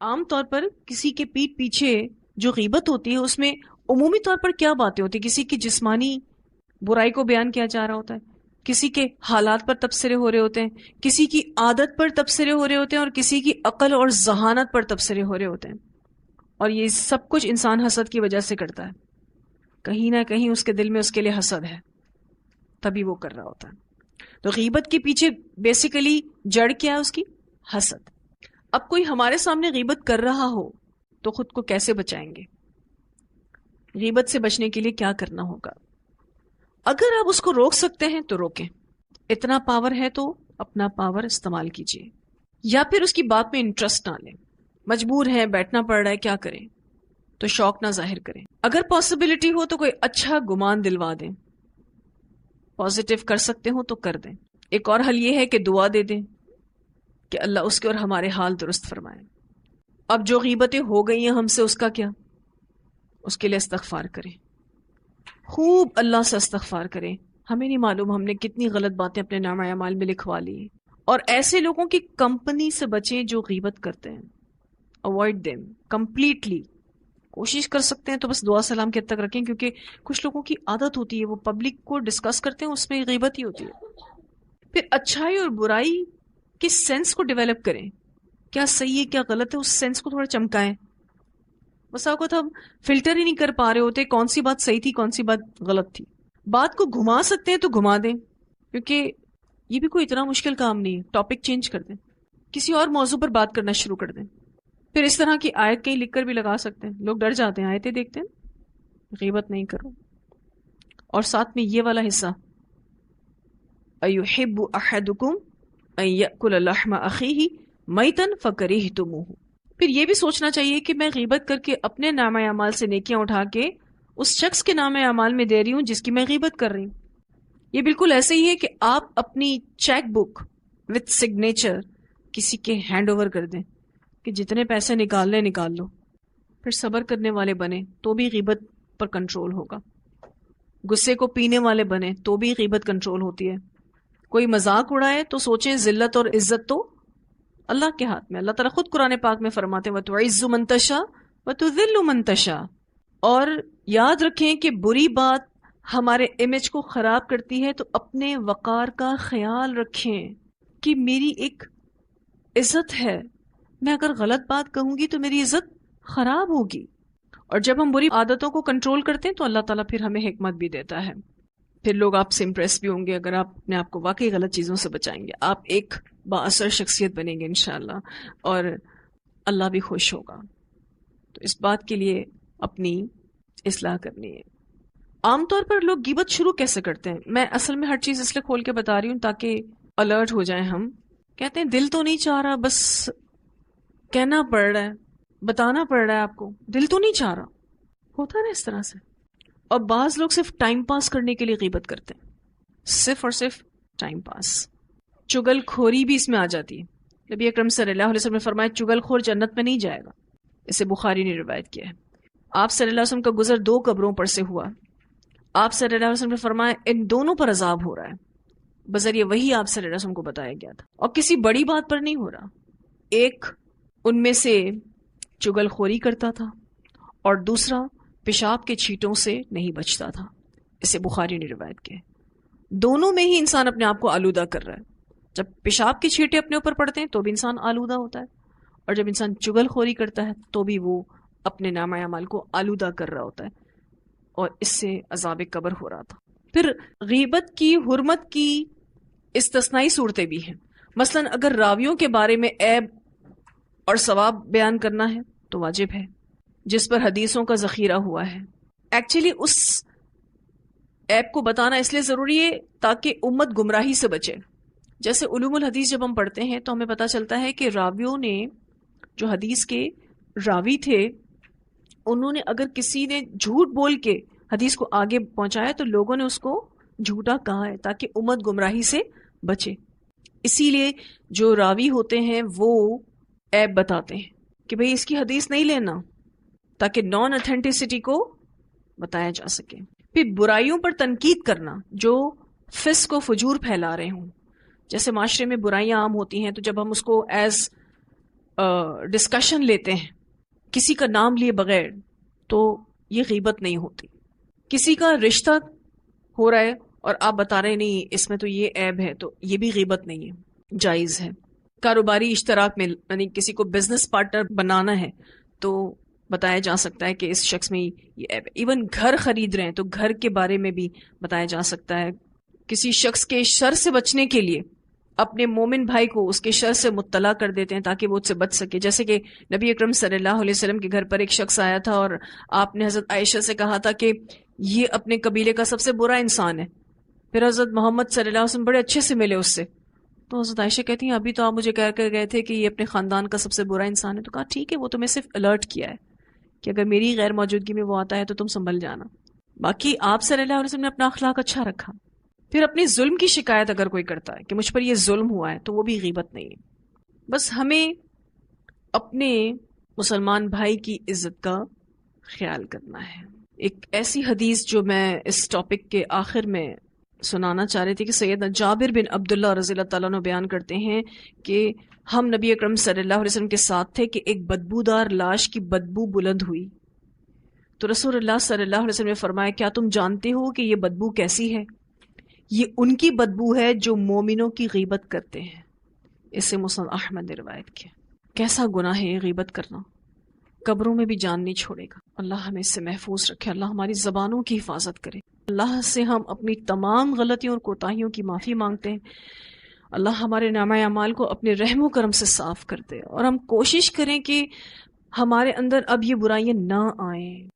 عام طور پر کسی کے پیٹھ پیچھے جو غیبت ہوتی ہے اس میں عمومی طور پر کیا باتیں ہوتی ہیں؟ کسی کی جسمانی برائی کو بیان کیا جا رہا ہوتا ہے، کسی کے حالات پر تبصرے ہو رہے ہوتے ہیں، کسی کی عادت پر تبصرے ہو رہے ہوتے ہیں، اور کسی کی عقل اور ذہانت پر تبصرے ہو رہے ہوتے ہیں. اور یہ سب کچھ انسان حسد کی وجہ سے کرتا ہے. کہیں نہ کہیں اس کے دل میں اس کے لیے حسد ہے، تبھی وہ کر رہا ہوتا ہے. تو غیبت کے پیچھے بیسیکلی جڑ کیا ہے اس کی؟ حسد. اب کوئی ہمارے سامنے غیبت کر رہا ہو تو خود کو کیسے بچائیں گے؟ غیبت سے بچنے کے لیے کیا کرنا ہوگا؟ اگر آپ اس کو روک سکتے ہیں تو روکیں. اتنا پاور ہے تو اپنا پاور استعمال کیجیے. یا پھر اس کی بات میں انٹرسٹ نہ لیں، مجبور ہیں، بیٹھنا پڑ رہا ہے، کیا کریں؟ تو شوق نہ ظاہر کریں. اگر پاسبلٹی ہو تو کوئی اچھا گمان دلوا دیں، پازیٹیو کر سکتے ہو تو کر دیں. ایک اور حل یہ ہے کہ دعا دے دیں کہ اللہ اس کے اور ہمارے حال درست فرمائے. اب جو غیبتیں ہو گئی ہیں ہم سے، اس کا کیا؟ اس کے لیے استغفار کریں، خوب اللہ سے استغفار کریں. ہمیں نہیں معلوم ہم نے کتنی غلط باتیں اپنے نامہ اعمال میں لکھوا لی. اور ایسے لوگوں کی کمپنی سے بچیں جو غیبت کرتے ہیں. Avoid them completely. کوشش کر سکتے ہیں تو بس دعا سلام کے حد تک رکھیں، کیونکہ کچھ لوگوں کی عادت ہوتی ہے وہ پبلک کو ڈسکس کرتے ہیں، اس میں غیبت ہی ہوتی ہے. پھر اچھائی اور برائی کے سینس کو ڈیولپ کریں. کیا صحیح ہے کیا غلط ہے، اس سینس کو تھوڑا چمکائیں. بس اوقات ہم فلٹر ہی نہیں کر پا رہے ہوتے کون سی بات صحیح تھی کون سی بات غلط تھی. بات کو گھما سکتے ہیں تو گھما دیں، کیونکہ یہ بھی کوئی اتنا مشکل کام نہیں ہے. ٹاپک چینج کر دیں، کسی اور موضوع پر بات کرنا شروع کر دیں. پھر اس طرح کی آیت کہیں لکھ کر بھی لگا سکتے ہیں. لوگ ڈر جاتے ہیں آیتیں دیکھتے ہیں. غیبت نہیں کرو. اور ساتھ میں یہ والا حصہ، أَيُحِبُّ أَحَدُكُمْ أَن يَأْكُلَ لَحْمَ أَخِيهِ مَيْتًا فَكَرِهْتُمُوهُ. پھر یہ بھی سوچنا چاہیے کہ میں غیبت کر کے اپنے نامہ اعمال سے نیکیاں اٹھا کے اس شخص کے نامہ اعمال میں دے رہی ہوں جس کی میں غیبت کر رہی ہوں. یہ بالکل ایسے ہی ہے کہ آپ اپنی چیک بک وتھ سگنیچر کسی کے ہینڈ اوور کر دیں کہ جتنے پیسے نکالنے نکال لو. پھر صبر کرنے والے بنے تو بھی غیبت پر کنٹرول ہوگا. غصے کو پینے والے بنے تو بھی غیبت کنٹرول ہوتی ہے. کوئی مذاق اڑائے تو سوچیں ذلت اور عزت تو اللہ کے ہاتھ میں. اللہ تعالیٰ خود قرآن پاک میں فرماتے ہیں وَتُعِزُّ مَن تَشَاءُ وَتُذِلُّ مَن تَشَاءُ. اور یاد رکھیں کہ بری بات ہمارے امیج کو خراب کرتی ہے، تو اپنے وقار کا خیال رکھیں کہ میری ایک عزت ہے، میں اگر غلط بات کہوں گی تو میری عزت خراب ہوگی. اور جب ہم بری عادتوں کو کنٹرول کرتے ہیں تو اللہ تعالیٰ پھر ہمیں حکمت بھی دیتا ہے. پھر لوگ آپ سے امپریس بھی ہوں گے اگر آپ اپنے آپ کو واقعی غلط چیزوں سے بچائیں گے. آپ ایک بااثر شخصیت بنیں گے انشاءاللہ، اور اللہ بھی خوش ہوگا. تو اس بات کے لیے اپنی اصلاح کرنی ہے. عام طور پر لوگ غیبت شروع کیسے کرتے ہیں؟ میں اصل میں ہر چیز اس لیے کھول کے بتا رہی ہوں تاکہ الرٹ ہو جائیں. ہم کہتے ہیں دل تو نہیں چاہ رہا، بس کہنا پڑ رہا ہے، بتانا پڑ رہا ہے آپ کو، دل تو نہیں چاہ رہا. ہوتا ہے نا اس طرح سے. اور بعض لوگ صرف ٹائم پاس کرنے کے لیے غیبت کرتے ہیں، صرف اور صرف ٹائم پاس. چگل خوری بھی اس میں آ جاتی ہے. نبی اکرم صلی اللہ علیہ وسلم نے فرمایا چگل خور جنت میں نہیں جائے گا. اسے بخاری نے روایت کیا ہے. آپ صلی اللہ علیہ وسلم کا گزر 2 قبروں پر سے ہوا. آپ صلی اللہ علیہ وسلم نے فرمایا ان دونوں پر عذاب ہو رہا ہے. بذریعہ وہی آپ صلی اللہ علیہ وسلم کو بتایا گیا تھا، اور کسی بڑی بات پر نہیں ہو رہا. ایک ان میں سے چگل خوری کرتا تھا اور دوسرا پیشاب کے چھینٹوں سے نہیں بچتا تھا. اسے بخاری نے روایت کیا ہے. دونوں میں ہی انسان اپنے آپ کو آلودہ کر رہا ہے. جب پیشاب کے چھینٹے اپنے اوپر پڑتے ہیں تو بھی انسان آلودہ ہوتا ہے، اور جب انسان چگل خوری کرتا ہے تو بھی وہ اپنے نامہ اعمال کو آلودہ کر رہا ہوتا ہے، اور اس سے عذاب قبر ہو رہا تھا. پھر غیبت کی حرمت کی استثنائی صورتیں بھی ہیں. مثلا اگر راویوں کے بارے میں عیب اور ثواب بیان کرنا ہے تو واجب ہے، جس پر حدیثوں کا ذخیرہ ہوا ہے. ایکچولی اس عیب کو بتانا اس لیے ضروری ہے تاکہ امت گمراہی سے بچے. جیسے علوم الحدیث جب ہم پڑھتے ہیں تو ہمیں پتہ چلتا ہے کہ راویوں نے، جو حدیث کے راوی تھے، انہوں نے اگر کسی نے جھوٹ بول کے حدیث کو آگے پہنچایا تو لوگوں نے اس کو جھوٹا کہا ہے تاکہ امت گمراہی سے بچے. اسی لیے جو راوی ہوتے ہیں وہ عیب بتاتے ہیں کہ بھئی اس کی حدیث نہیں لینا، تاکہ نان اتھینٹسٹی کو بتایا جا سکے. پھر برائیوں پر تنقید کرنا جو فسق و فجور پھیلا رہے ہوں. جیسے معاشرے میں برائیاں عام ہوتی ہیں تو جب ہم اس کو ایز ڈسکشن لیتے ہیں کسی کا نام لیے بغیر، تو یہ غیبت نہیں ہوتی. کسی کا رشتہ ہو رہا ہے اور آپ بتا رہے نہیں اس میں تو یہ عیب ہے، تو یہ بھی غیبت نہیں ہے، جائز ہے. کاروباری اشتراک میں یعنی کسی کو بزنس پارٹنر بنانا ہے تو بتایا جا سکتا ہے کہ اس شخص میں یہ عیب ہے. ایون گھر خرید رہے ہیں تو گھر کے بارے میں بھی بتایا جا سکتا ہے. کسی شخص کے شر سے بچنے کے لیے اپنے مومن بھائی کو اس کے شر سے مطلع کر دیتے ہیں تاکہ وہ اس سے بچ سکے. جیسے کہ نبی اکرم صلی اللہ علیہ وسلم کے گھر پر ایک شخص آیا تھا اور آپ نے حضرت عائشہ سے کہا تھا کہ یہ اپنے قبیلے کا سب سے برا انسان ہے. پھر حضرت محمد صلی اللہ علیہ وسلم بڑے اچھے سے ملے اس سے، تو حضرت عائشہ کہتی ہیں ابھی تو آپ مجھے کہہ کر گئے تھے کہ یہ اپنے خاندان کا سب سے برا انسان ہے. تو کہا ٹھیک ہے، وہ تمہیں صرف الرٹ کیا ہے کہ اگر میری غیر موجودگی میں وہ آتا ہے تو تم سنبھل جانا. باقی آپ صلی اللہ علیہ وسلم نے اپنا اخلاق اچھا رکھا. پھر اپنی ظلم کی شکایت اگر کوئی کرتا ہے کہ مجھ پر یہ ظلم ہوا ہے تو وہ بھی غیبت نہیں ہے. بس ہمیں اپنے مسلمان بھائی کی عزت کا خیال کرنا ہے. ایک ایسی حدیث جو میں اس ٹاپک کے آخر میں سنانا چاہ رہی تھی کہ سیدنا جابر بن عبداللہ رضی اللہ تعالیٰ عنہ بیان کرتے ہیں کہ ہم نبی اکرم صلی اللہ علیہ وسلم کے ساتھ تھے کہ ایک بدبودار لاش کی بدبو بلند ہوئی تو رسول اللہ صلی اللہ علیہ وسلم نے فرمایا کیا تم جانتے ہو کہ یہ بدبو کیسی ہے؟ یہ ان کی بدبو ہے جو مومنوں کی غیبت کرتے ہیں. اسے مسند احمد نے روایت کیا. کیسا گناہ ہے یہ غیبت کرنا، قبروں میں بھی جان نہیں چھوڑے گا. اللہ ہمیں اس سے محفوظ رکھے، اللہ ہماری زبانوں کی حفاظت کرے. اللہ سے ہم اپنی تمام غلطیوں اور کوتاہیوں کی معافی مانگتے ہیں. اللہ ہمارے نامہ اعمال کو اپنے رحم و کرم سے صاف کر دے، اور ہم کوشش کریں کہ ہمارے اندر اب یہ برائیاں نہ آئیں.